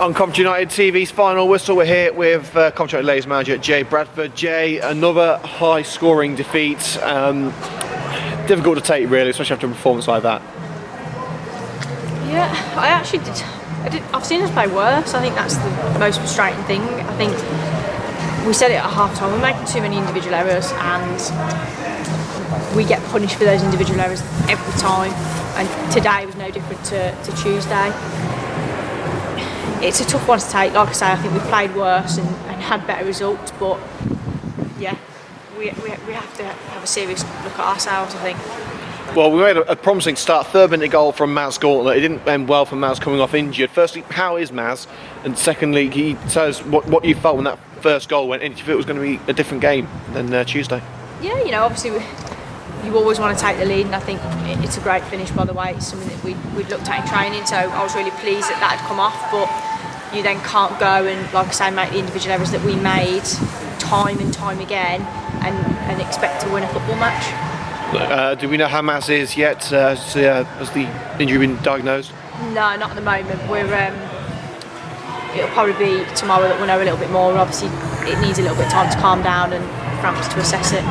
On Coventry United TV's final whistle, we're here with Coventry United Ladies manager Jay Bradford. Jay, another high-scoring defeat. Difficult to take, really, especially after a performance like that. Yeah, I actually did. I've seen us play worse. I think that's the most frustrating thing. I think we said it at half-time. We're making too many individual errors, and we get punished for those individual errors every time. And today was no different to Tuesday. It's a tough one to take. Like I say, I think we've played worse and had better results, but yeah, we have to have a serious look at ourselves, I think. Well, we made a promising start. Third-minute goal from Maz Gauntlet. It didn't end well for Maz coming off injured. Firstly, how is Maz? And secondly, can you tell us what you felt when that first goal went in? Did you feel it was going to be a different game than Tuesday? Yeah, you know, obviously you always want to take the lead, and I think it's a great finish, by the way. It's something that we'd looked at in training, so I was really pleased that had come off. But you then can't go and, like I say, make the individual errors that we made time and time again and expect to win a football match. Do we know how Maz is yet? Has the injury been diagnosed? No, not at the moment. It'll probably be tomorrow that we'll know a little bit more. Obviously, it needs a little bit of time to calm down and for us to assess it.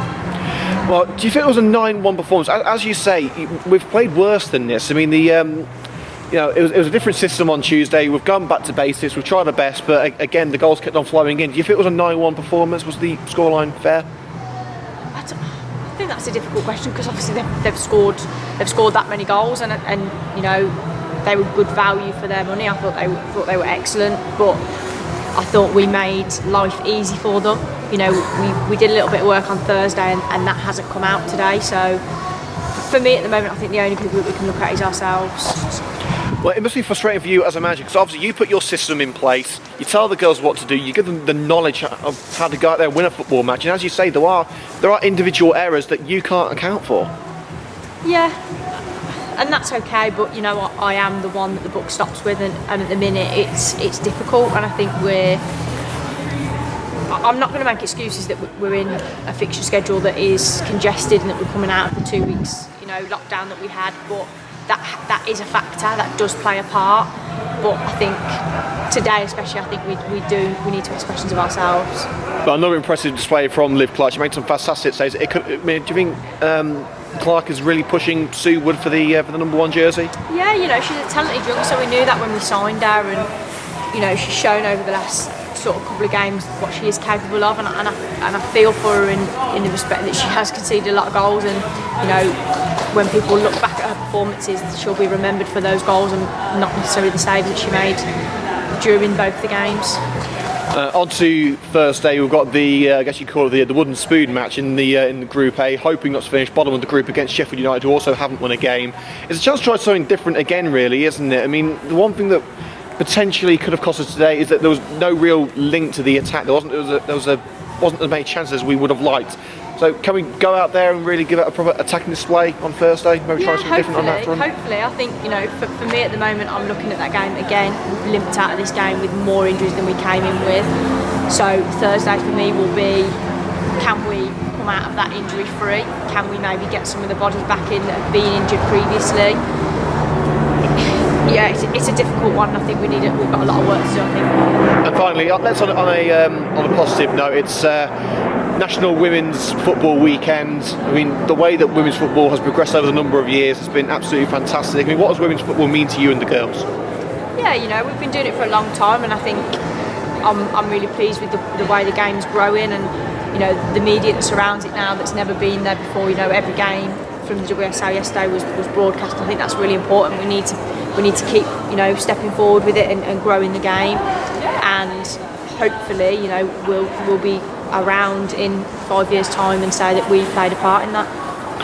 Well, do you think it was a 9-1 performance? As you say, we've played worse than this. I mean, it was a different system on Tuesday. We've gone back to basics. We've tried our best, but again, the goals kept on flowing in. Do you think it was a 9-1 performance? Was the scoreline fair? I think that's a difficult question because obviously they've scored that many goals, and you know they were good value for their money. I thought they were excellent, but I thought we made life easy for them. You know, we did a little bit of work on Thursday, and that hasn't come out today. So for me at the moment, I think the only people that we can look at is ourselves. Well, it must be frustrating for you as a manager, because obviously you put your system in place, you tell the girls what to do, you give them the knowledge of how to go out there and win a football match, and as you say, there are individual errors that you can't account for. Yeah, and that's okay, but you know what, I am the one that the book stops with, and at the minute it's difficult, and I think I'm not going to make excuses that we're in a fixture schedule that is congested and that we're coming out of the 2 weeks, lockdown that we had, but that is a factor, that does play a part. But I think today especially, I think we need to ask questions of ourselves. But another impressive display from Liv Clark. She made some fantastic saves. Do you think Clark is really pushing Sue Wood for the number 1 jersey? Yeah, she's a talented youngster. We knew that when we signed her, and she's shown over the last sort of couple of games what she is capable of, and I feel for her in the respect that she has conceded a lot of goals, and when people look back at her performances, she'll be remembered for those goals and not necessarily the saves that she made during both the games. On to Thursday, we've got I guess you call it the wooden spoon match in the Group A, hoping not to finish bottom of the group against Sheffield United, who also haven't won a game. It's a chance to try something different again, really, isn't it? I mean, the one thing that potentially could have cost us today is that there was no real link to the attack. There wasn't as many chances as we would have liked. So can we go out there and really give it a proper attacking display on Thursday? Maybe try something different on that front? Hopefully. I think, for me at the moment, I'm looking at that game again. We've limped out of this game with more injuries than we came in with. So Thursday for me will be, can we come out of that injury free? Can we maybe get some of the bodies back in that have been injured previously? Yeah, it's a difficult one. I think we've got a lot of work to do, I think. And finally, let's on a positive note. It's National Women's Football Weekend. I mean, the way that women's football has progressed over the number of years has been absolutely fantastic. I mean, what does women's football mean to you and the girls? Yeah, we've been doing it for a long time, and I think I'm really pleased with the way the game's growing, and the media that surrounds it now that's never been there before. Every game from the WSL yesterday was broadcast. I think that's really important. We need to keep stepping forward with it and growing the game, and hopefully we'll be around in 5 years' time and say that we played a part in that.